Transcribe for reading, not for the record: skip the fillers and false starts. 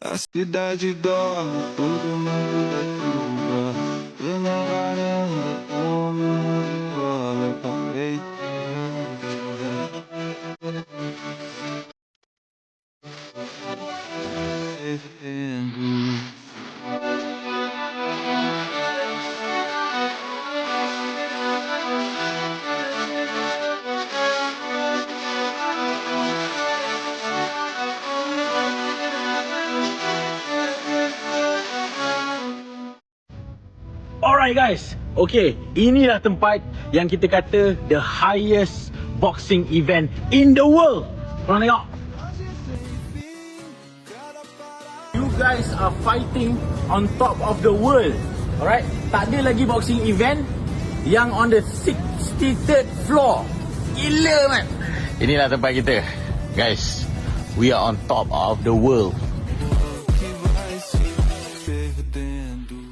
A cidade dorme, todo mundo da chuva. Eu na varanda, como olha pra peito. Alright guys, okay, inilah tempat yang kita kata the highest boxing event in the world. Korang tengok. You guys are fighting on top of the world. Alright, tak ada lagi boxing event yang on the 63rd floor. Gila man. Inilah tempat kita. Guys, we are on top of the world. Favorite than do